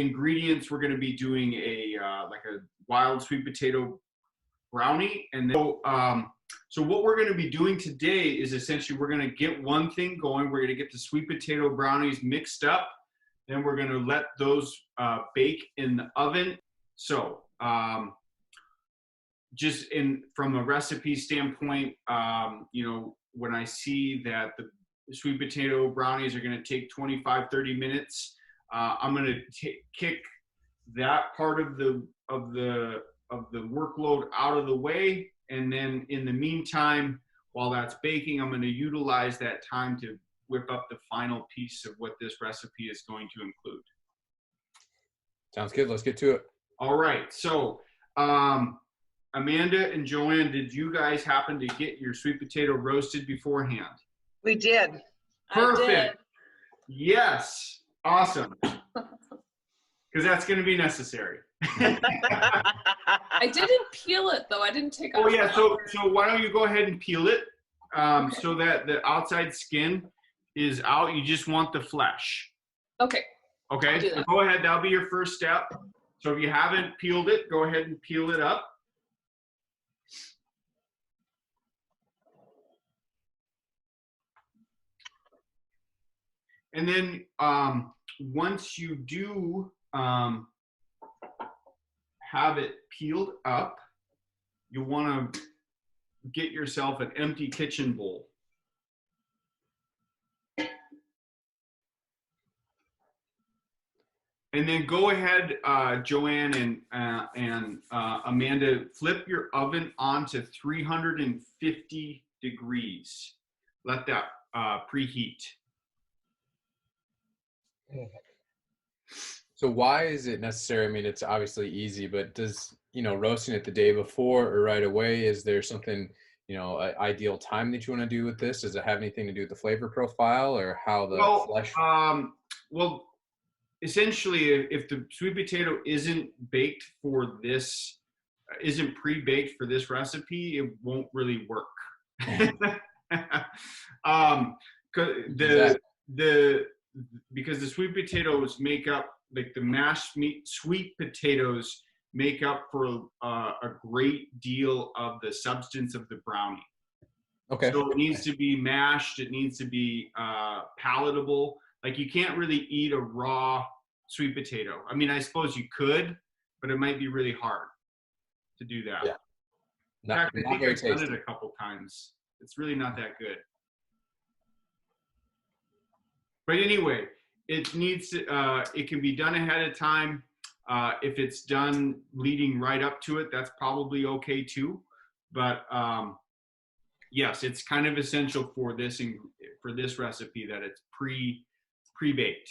ingredients, we're going to be doing a like a wild sweet potato brownie. And then, so what we're going to be doing today is essentially we're going to get one thing going. We're going to get the sweet potato brownies mixed up. Then we're going to let those bake in the oven. So just from a recipe standpoint, you know, when I see that the sweet potato brownies are going to take 25-30 minutes, I'm going to kick that part of the workload out of the way, and then in the meantime, while that's baking, I'm going to utilize that time to whip up the final piece of what this recipe is going to include. Sounds good. Let's get to it. All right. So, Amanda and Joanne, did you guys happen to get your sweet potato roasted beforehand? We did. Perfect. I did. Yes. Awesome. Because that's going to be necessary. I didn't peel it though. I didn't take off. Oh yeah. the So why don't you go ahead and peel it, Okay. so that the outside skin is out. You just want the flesh. Okay. Okay. I'll do So that. go ahead. That'll be your first step. So if you haven't peeled it, go ahead and peel it up. And then once you do have it peeled up, you want to get yourself an empty kitchen bowl. And then go ahead, Joanne and Amanda, flip your oven on to 350 degrees. Let that preheat. So why is it necessary? I mean, it's obviously easy, but does, you know, roasting it the day before or right away, is there something, you know, an ideal time that you want to do with this? Does it have anything to do with the flavor profile or how the flesh? Well, essentially, if the sweet potato isn't baked for this, isn't pre-baked for this recipe, it won't really work. Because the sweet potatoes make up, like the mashed meat, sweet potatoes make up for a great deal of the substance of the brownie. Okay. So it needs to be mashed. It needs to be palatable. Like you can't really eat a raw sweet potato. I mean, I suppose you could, but it might be really hard to do that. Yeah. In fact, I think very I've done tasty. it a couple times. It's really not that good. But anyway, it needs to, it can be done ahead of time. If it's done leading right up to it, that's probably okay too. But yes, it's kind of essential for this recipe that it's pre-baked.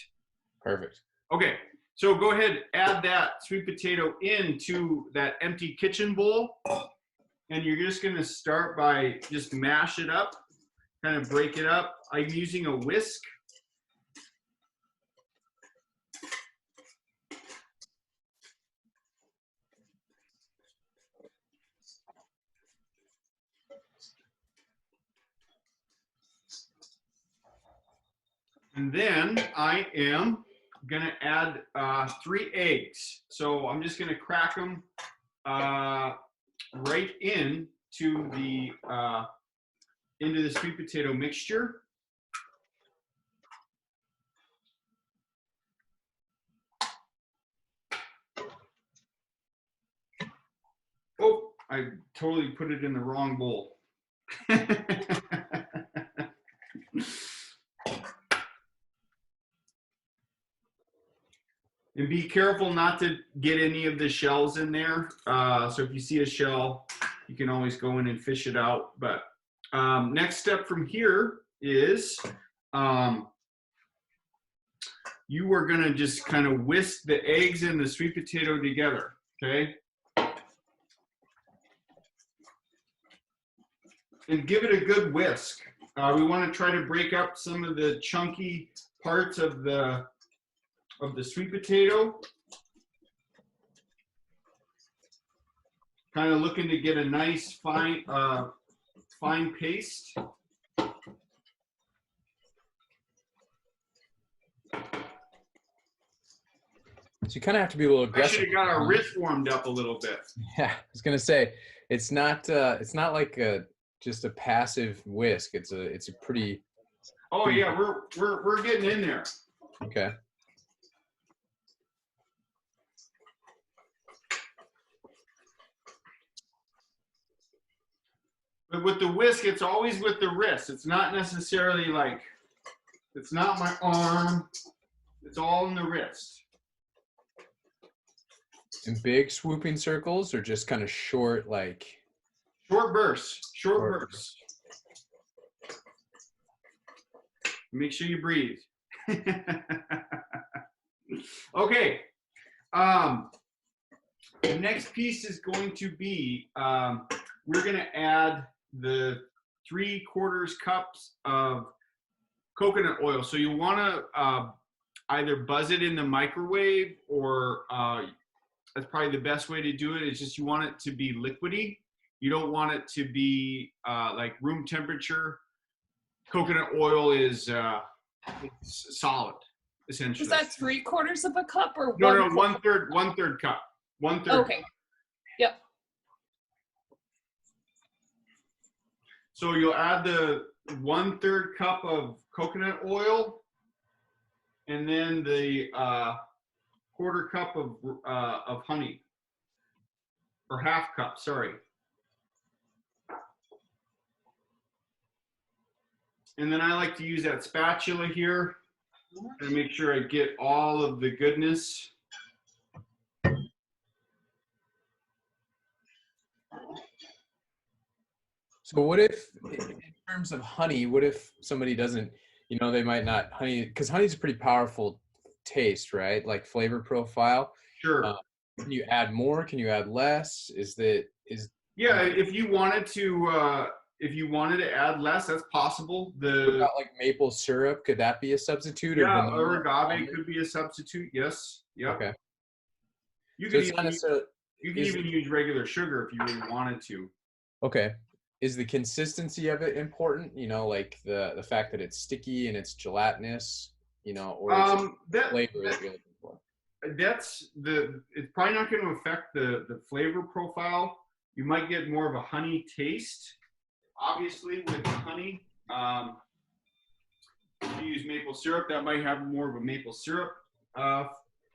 Perfect. Okay, so go ahead, add that sweet potato into that empty kitchen bowl, and you're just gonna start by just mash it up, kind of break it up. I'm using a whisk. And then I am gonna add 3 eggs. So I'm just gonna crack them right into the sweet potato mixture. Oh, I totally put it in the wrong bowl. And be careful not to get any of the shells in there. So if you see a shell, you can always go in and fish it out. But next step from here is you are gonna just kind of whisk the eggs and the sweet potato together, okay? And give it a good whisk. We wanna try to break up some of the chunky parts of the sweet potato. Kind of looking to get a nice fine paste. So you kind of have to be a little I aggressive. should have got our wrist warmed up a little bit. Yeah, I was gonna say it's not like just a passive whisk. It's a pretty. Oh yeah, we're getting in there. Okay. But with the whisk, it's always with the wrist. It's not necessarily like, it's not my arm. It's all in the wrist. In big swooping circles or just kind of short, like? Short bursts. Short bursts. Make sure you breathe. Okay. The next piece is going to be, we're going to add the 3/4 cups of coconut oil. So you want to either buzz it in the microwave, or that's probably the best way to do it. It's just you want it to be liquidy. You don't want it to be like room temperature. Coconut oil is it's solid, essentially. Is that 3/4 of a cup or No, 1/4? 1/3 cup. 1/3. Okay. Yep. So you'll add the 1/3 cup of coconut oil, and then the 1/4 cup of honey, or 1/2 cup. Sorry. And then I like to use that spatula here and make sure I get all of the goodness. So what if, in terms of honey, what if somebody doesn't, they might not honey, because honey's a pretty powerful taste, right? Like flavor profile. Sure. Can you add more? Can you add less? Yeah, if you wanted to add less, that's possible. What about like maple syrup? Could that be a substitute? Yeah, or agave could be a substitute. Yes. Yeah. Okay. You So could it's not necessarily. even use regular sugar if you really wanted to. Okay. Is the consistency of it important? Like the fact that it's sticky and it's gelatinous, or is it that flavor that you're looking for? It's probably not going to affect the flavor profile. You might get more of a honey taste, obviously, with the honey. If you use maple syrup, that might have more of a maple syrup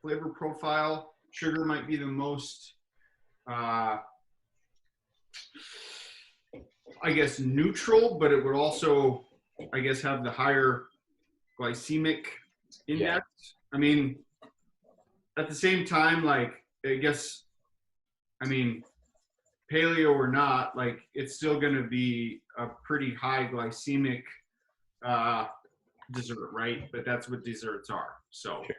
flavor profile. Sugar might be the most I guess neutral, but it would also, I guess, have the higher glycemic index. Yeah. I mean, at the same time, like, I guess, I mean, paleo or not, like, it's still going to be a pretty high glycemic dessert, right? But that's what desserts are. So, Sure.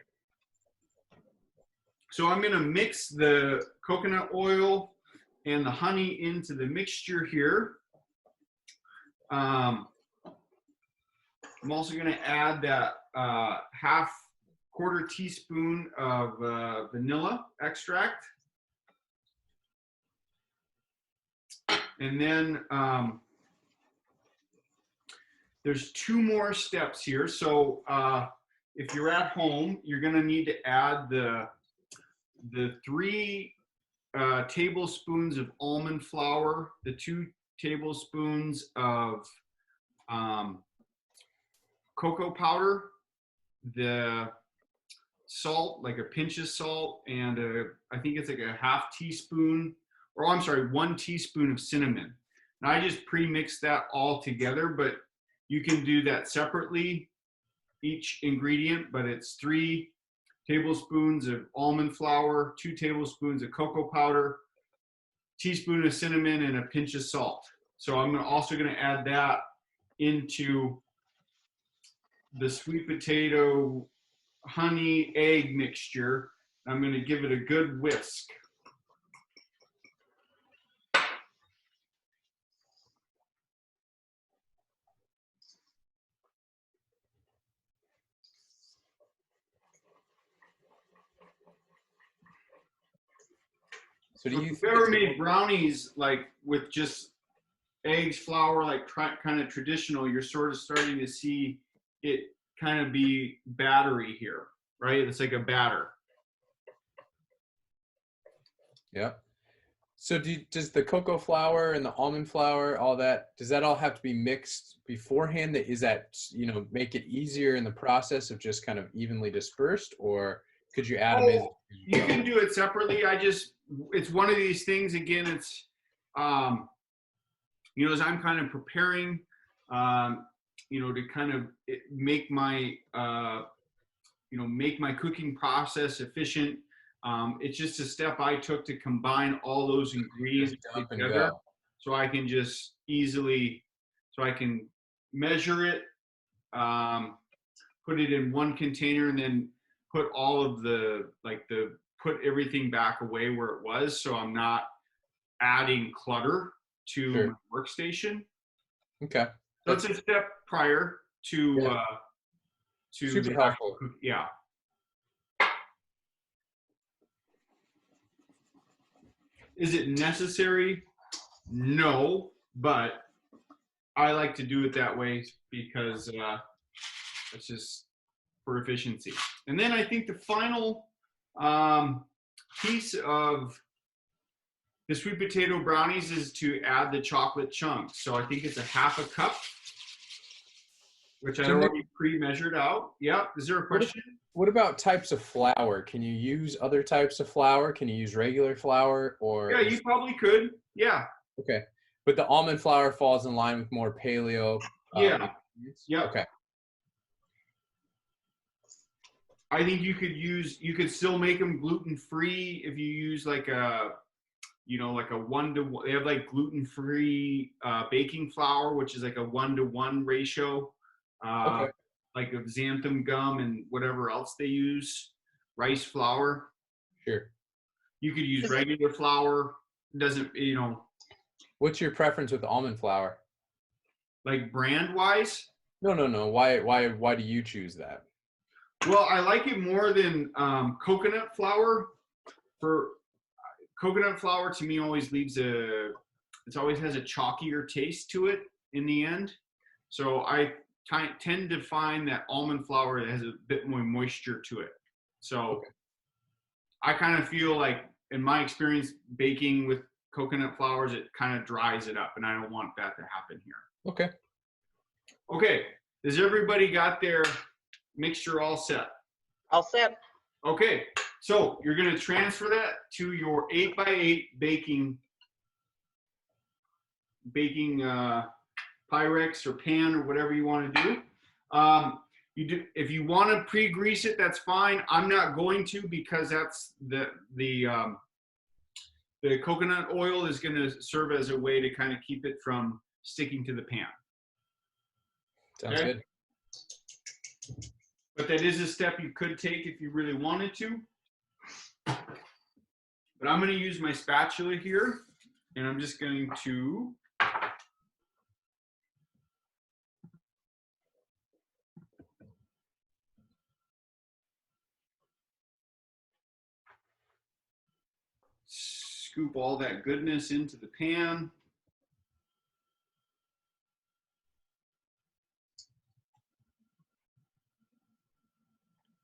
So I'm going to mix the coconut oil and the honey into the mixture here. I'm also going to add that 1/4 teaspoon of vanilla extract. And then there's 2 more steps here. So if you're at home, you're going to need to add the 3 tablespoons of almond flour, the 2 tablespoons of cocoa powder, the salt, like a pinch of salt, and I think it's like a 1/2 teaspoon, or I'm sorry, 1 teaspoon of cinnamon. Now I just pre-mix that all together, but you can do that separately, each ingredient, but it's 3 tablespoons of almond flour, 2 tablespoons of cocoa powder, teaspoon of cinnamon, and a pinch of salt. So I'm also going to add that into the sweet potato honey egg mixture. I'm going to give it a good whisk. So do you If you've ever made brownies like with just eggs, flour, like kind of traditional, you're sort of starting to see it kind of be battery here, right? It's like a batter. Yep. So does the cocoa flour and the almond flour, all that, does that all have to be mixed beforehand? Is that, make it easier in the process of just kind of evenly dispersed, or could you add them as Oh, you you go? can do it separately. It's one of these things, again, it's, as I'm kind of preparing, to kind of make my cooking process efficient. It's just a step I took to combine all those ingredients Just dump and together, go. so I can just so I can measure it, put it in one container, and then put all of put everything back away where it was, so I'm not adding clutter to Sure. my workstation. Okay. So it's a step prior to Yeah. to Super the helpful. yeah. Is it necessary? No, but I like to do it that way because it's just for efficiency. And then I think the final piece of the sweet potato brownies is to add the chocolate chunks. So I think it's a half a cup, which I So Nick, already pre-measured out. Yep. Is there a question? what about types of flour? Can you use other types of flour? Can you use regular flour, or Yeah, you probably could. Yeah. okay? But the almond flour falls in line with more paleo. Yeah. Yep. Okay. I think you could still make them gluten free if you use like a, like a 1-to-1. They have like gluten free baking flour, which is like a 1-to-1 ratio, Okay. like of xanthan gum and whatever else they use, rice flour. Sure. You could use regular flour. It doesn't, What's your preference with almond flour? like brand wise. No. Why do you choose that? Well, I like it more than coconut flour. For coconut flour, to me, always it always has a chalkier taste to it in the end. So I tend to find that almond flour has a bit more moisture to it. So Okay. I kind of feel like, in my experience baking with coconut flours, it kind of dries it up, and I don't want that to happen here. Okay. Okay, has everybody got their mixture all set? All set. Okay, so you're going to transfer that to your 8x8 baking Pyrex or pan or whatever you want to do. If you want to pre-grease it, that's fine. I'm not going to, because that's the coconut oil is going to serve as a way to kind of keep it from sticking to the pan. Sounds good. But that is a step you could take if you really wanted to. But I'm going to use my spatula here, and I'm just going to scoop all that goodness into the pan.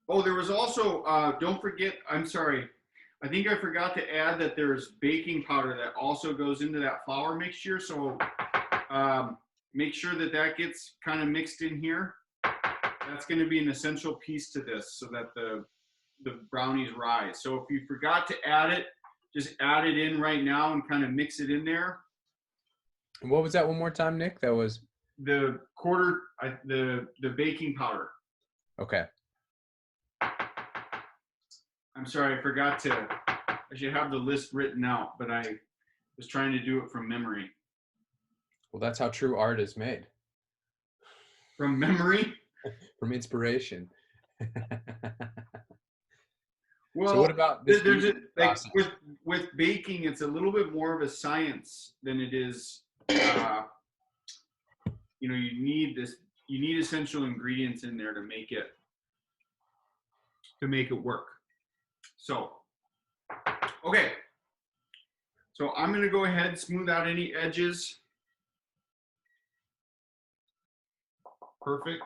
Oh, there was also, don't forget, I'm sorry, I think I forgot to add that there's baking powder that also goes into that flour mixture. So make sure that that gets kind of mixed in here. That's going to be an essential piece to this, so that the brownies rise. So if you forgot to add it, just add it in right now and kind of mix it in there. And what was that one more time, Nick? That was The baking powder. okay. I'm sorry, I forgot to. I should have the list written out, but I was trying to do it from memory. Well, that's how true art is made. From memory? From inspiration. Well, so what about this with baking, it's a little bit more of a science than it is. You need essential ingredients in there to make it work. So, okay. So I'm going to go ahead and smooth out any edges. Perfect.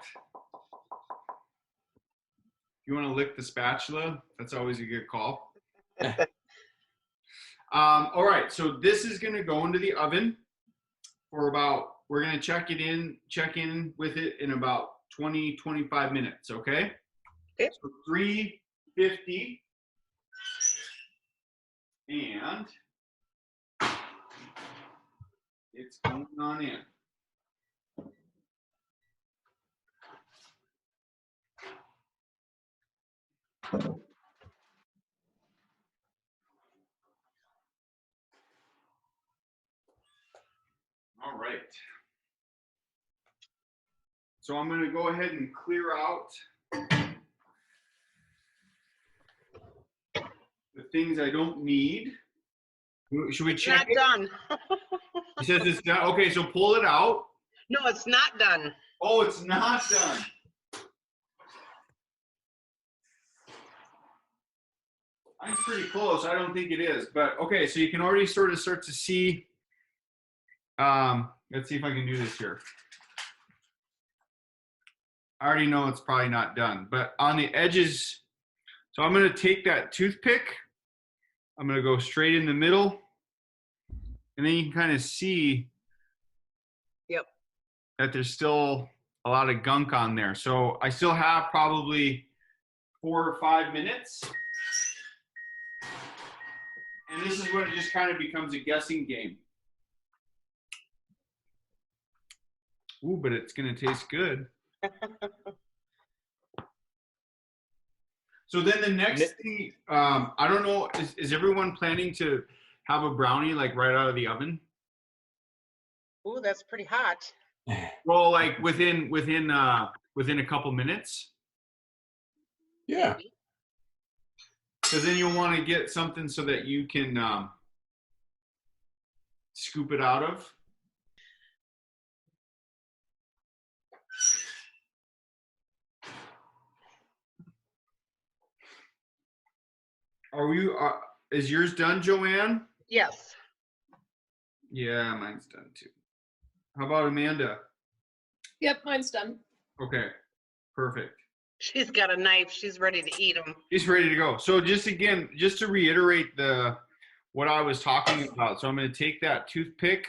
You want to lick the spatula? That's always a good call. All right, so this is gonna go into the oven for about, we're gonna check in with it in about 20, 25 minutes, okay? Okay. So 350, and it's going on in. All right. So I'm going to go ahead and clear out the things I don't need. Should we check it? Not done. It says it's done. Okay, so pull it out. No, it's not done. Oh, it's not done. I'm pretty close. I don't think it is, but okay. So you can already sort of start to see. Let's see if I can do this here. I already know it's probably not done, but on the edges. So I'm going to take that toothpick. I'm going to go straight in the middle, and then you can kind of see. Yep. That there's still a lot of gunk on there. So I still have probably 4 or 5 minutes. And this is when it just kind of becomes a guessing game. Ooh, but it's going to taste good. So then the next thing, I don't know, is everyone planning to have a brownie like right out of the oven? Ooh, that's pretty hot. Well, like within a couple minutes. Yeah. Because then you'll want to get something so that you can scoop it out of. Is yours done, Joanne? Yes. Yeah, mine's done too. How about Amanda? Yep, mine's done. Okay, perfect. She's got a knife. She's ready to eat them. He's ready to go. So just to reiterate what I was talking about. So I'm going to take that toothpick.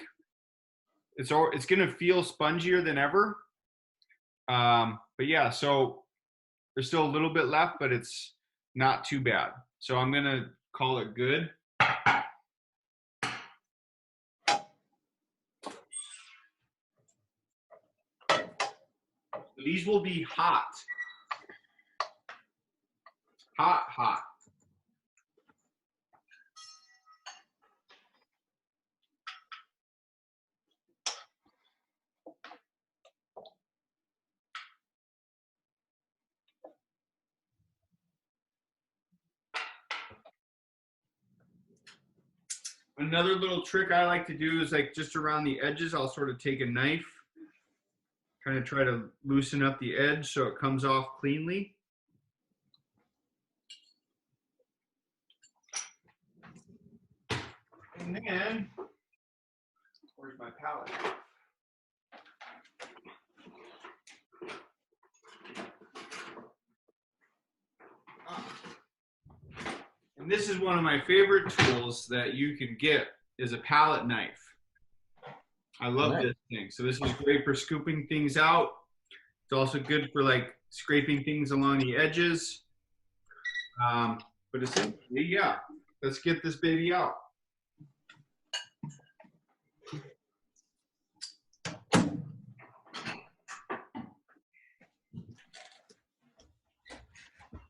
It's going to feel spongier than ever. But yeah, so there's still a little bit left, but it's not too bad. So I'm going to call it good. These will be hot. Hot. Another little trick I like to do is like just around the edges, I'll sort of take a knife, kind of try to loosen up the edge so it comes off cleanly. And then, where's my palette? And this is one of my favorite tools that you can get is a palette knife. I love this thing. So this is great for scooping things out. It's also good for like scraping things along the edges. But essentially, yeah, let's get this baby out.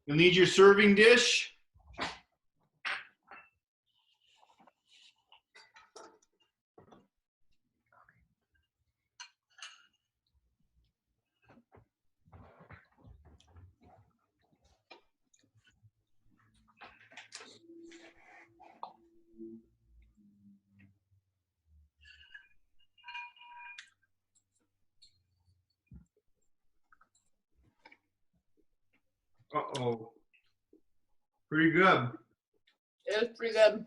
You'll need your serving dish. Uh-oh. Pretty good. It was pretty good.